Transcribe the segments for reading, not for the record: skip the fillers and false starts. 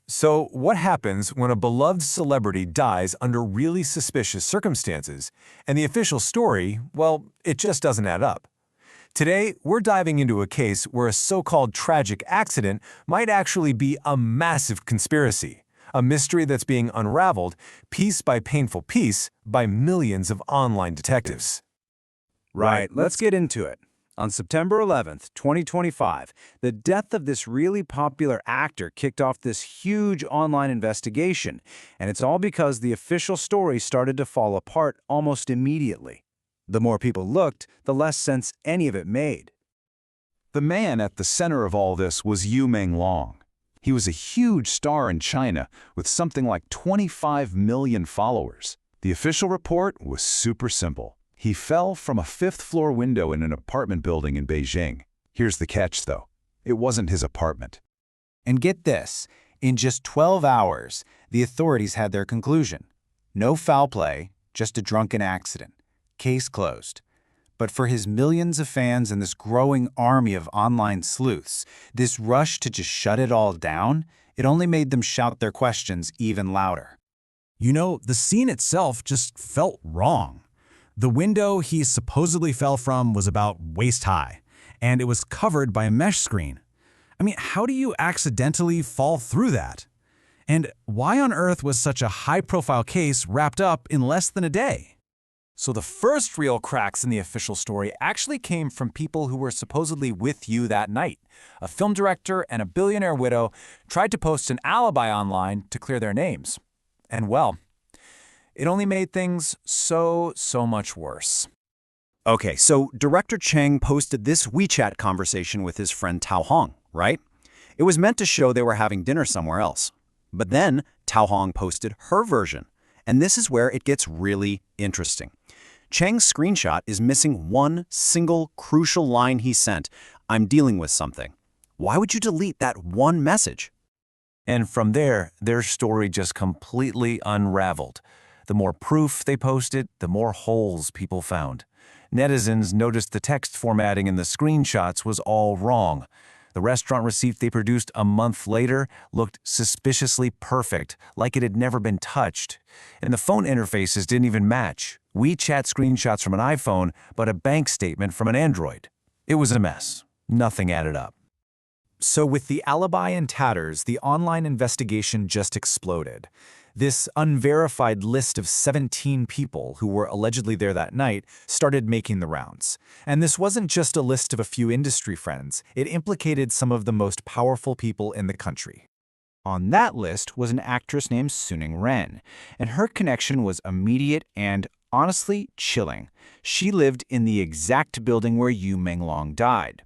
So, what happens when a beloved celebrity dies under really suspicious circumstances, and the official story, well, it just doesn't add up? Today, we're diving into a case where a so-called tragic accident might actually be a massive conspiracy, a mystery that's being unraveled piece by painful piece by millions of online detectives. Right, let's get into it. On September 11th, 2025, the death of this really popular actor kicked off this huge online investigation, and it's all because the official story started to fall apart almost immediately. The more people looked, the less sense any of it made. The man at the center of all this was Menglong. He was a huge star in China with something like 25 million followers. The official report was super simple. He fell from a fifth-floor window in an apartment building in Beijing. Here's the catch, though. It wasn't his apartment. And get this, in just 12 hours, the authorities had their conclusion. No foul play, just a drunken accident. Case closed. But for his millions of fans and this growing army of online sleuths, this rush to just shut it all down, it only made them shout their questions even louder. You know, the scene itself just felt wrong. The window he supposedly fell from was about waist high, and it was covered by a mesh screen. I mean, how do you accidentally fall through that? And why on earth was such a high-profile case wrapped up in less than a day? So the first real cracks in the official story actually came from people who were supposedly with you that night. A film director and a billionaire widow tried to post an alibi online to clear their names. And well, it only made things so much worse. Okay, so Director Cheng posted this WeChat conversation with his friend Tao Hong, right? It was meant to show they were having dinner somewhere else. But then Tao Hong posted her version, and this is where it gets really interesting. Cheng's screenshot is missing one single crucial line he sent, "I'm dealing with something." Why would you delete that one message? And from there, their story just completely unraveled. The more proof they posted, the more holes people found. Netizens noticed the text formatting in the screenshots was all wrong. The restaurant receipt they produced a month later looked suspiciously perfect, like it had never been touched. And the phone interfaces didn't even match. WeChat screenshots from an iPhone, but a bank statement from an Android. It was a mess. Nothing added up. So with the alibi in tatters, the online investigation just exploded. This unverified list of 17 people who were allegedly there that night started making the rounds. And this wasn't just a list of a few industry friends, it implicated some of the most powerful people in the country. On that list was an actress named Suning Ren, and her connection was immediate and, honestly, chilling. She lived in the exact building where Menglong died.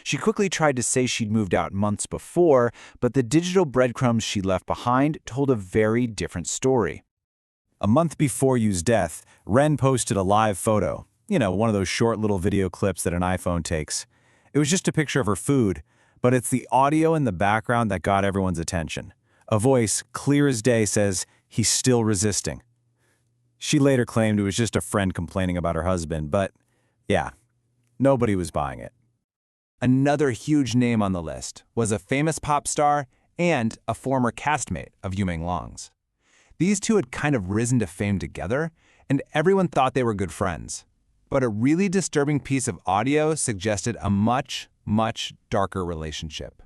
She quickly tried to say she'd moved out months before, but the digital breadcrumbs she left behind told a very different story. A month before Yu's death, Ren posted a live photo. You know, one of those short little video clips that an iPhone takes. It was just a picture of her food, but it's the audio in the background that got everyone's attention. A voice, clear as day, says, "He's still resisting." She later claimed it was just a friend complaining about her husband, but yeah, nobody was buying it. Another huge name on the list was a famous pop star and a former castmate of Menglong's. These two had kind of risen to fame together, and everyone thought they were good friends. But a really disturbing piece of audio suggested a much darker relationship.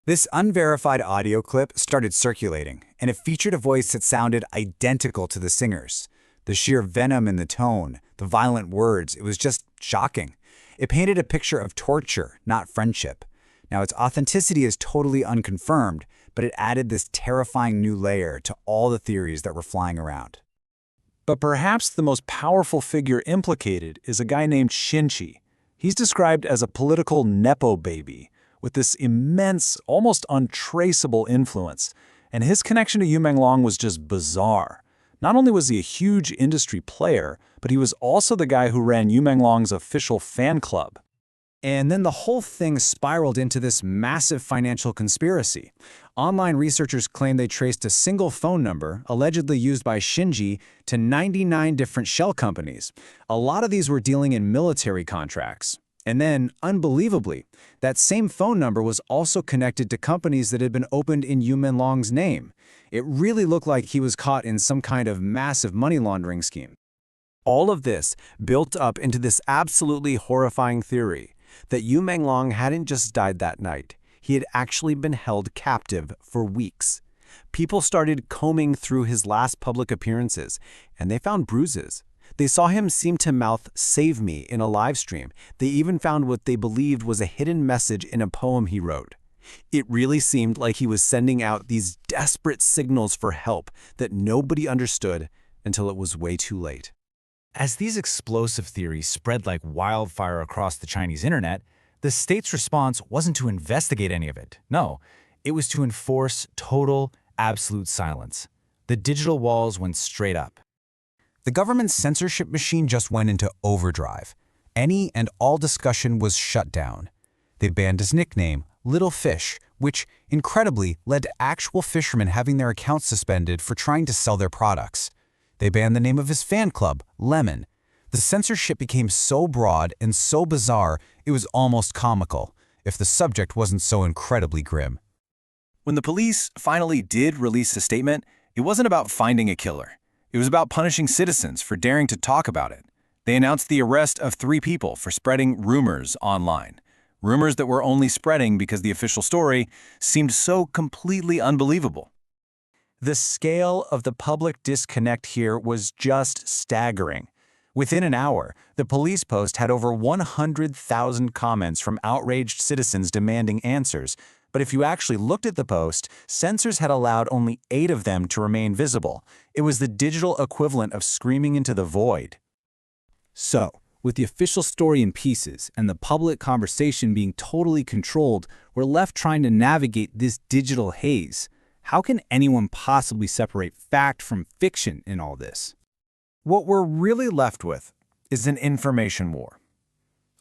This unverified audio clip started circulating, and it featured a voice that sounded identical to the singer's. The sheer venom in the tone, the violent words, it was just shocking. It painted a picture of torture, not friendship. Now, its authenticity is totally unconfirmed, but it added this terrifying new layer to all the theories that were flying around. But perhaps the most powerful figure implicated is a guy named Shinchi. He's described as a political nepo baby with this immense, almost untraceable influence, and his connection to Menglong was just bizarre. Not only was he a huge industry player, but he was also the guy who ran Menglong's official fan club. And then the whole thing spiraled into this massive financial conspiracy. Online researchers claim they traced a single phone number, allegedly used by Shinji, to 99 different shell companies. A lot of these were dealing in military contracts. And then, unbelievably, that same phone number was also connected to companies that had been opened in Menglong's name. It really looked like he was caught in some kind of massive money laundering scheme. All of this built up into this absolutely horrifying theory that Menglong hadn't just died that night. He had actually been held captive for weeks. People started combing through his last public appearances, and they found bruises. They saw him seem to mouth "Save me" in a live stream. They even found what they believed was a hidden message in a poem he wrote. It really seemed like he was sending out these desperate signals for help that nobody understood until it was way too late. As these explosive theories spread like wildfire across the Chinese internet, the state's response wasn't to investigate any of it. No, it was to enforce total, absolute silence. The digital walls went straight up. The government's censorship machine just went into overdrive. Any and all discussion was shut down. They banned his nickname, Little Fish, which, incredibly, led to actual fishermen having their accounts suspended for trying to sell their products. They banned the name of his fan club, Lemon. The censorship became so broad and so bizarre, it was almost comical, if the subject wasn't so incredibly grim. When the police finally did release a statement, it wasn't about finding a killer. It was about punishing citizens for daring to talk about it. They announced the arrest of 3 people for spreading rumors online. Rumors that were only spreading because the official story seemed so completely unbelievable. The scale of the public disconnect here was just staggering. Within an hour, the police post had over 100,000 comments from outraged citizens demanding answers. But if you actually looked at the post, censors had allowed only 8 of them to remain visible. It was the digital equivalent of screaming into the void. So, with the official story in pieces and the public conversation being totally controlled, we're left trying to navigate this digital haze. How can anyone possibly separate fact from fiction in all this? What we're really left with is an information war.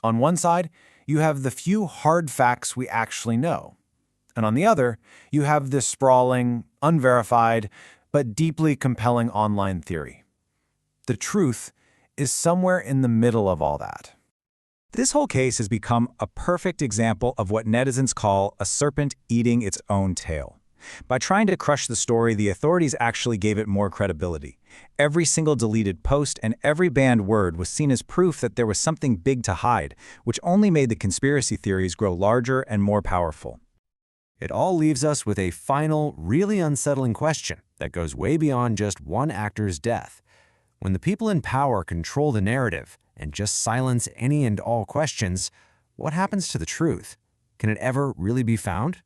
On one side, you have the few hard facts we actually know. And on the other, you have this sprawling, unverified, but deeply compelling online theory. The truth is somewhere in the middle of all that. This whole case has become a perfect example of what netizens call a serpent eating its own tail. By trying to crush the story, the authorities actually gave it more credibility. Every single deleted post and every banned word was seen as proof that there was something big to hide, which only made the conspiracy theories grow larger and more powerful. It all leaves us with a final, really unsettling question that goes way beyond just one actor's death. When the people in power control the narrative and just silence any and all questions, what happens to the truth? Can it ever really be found?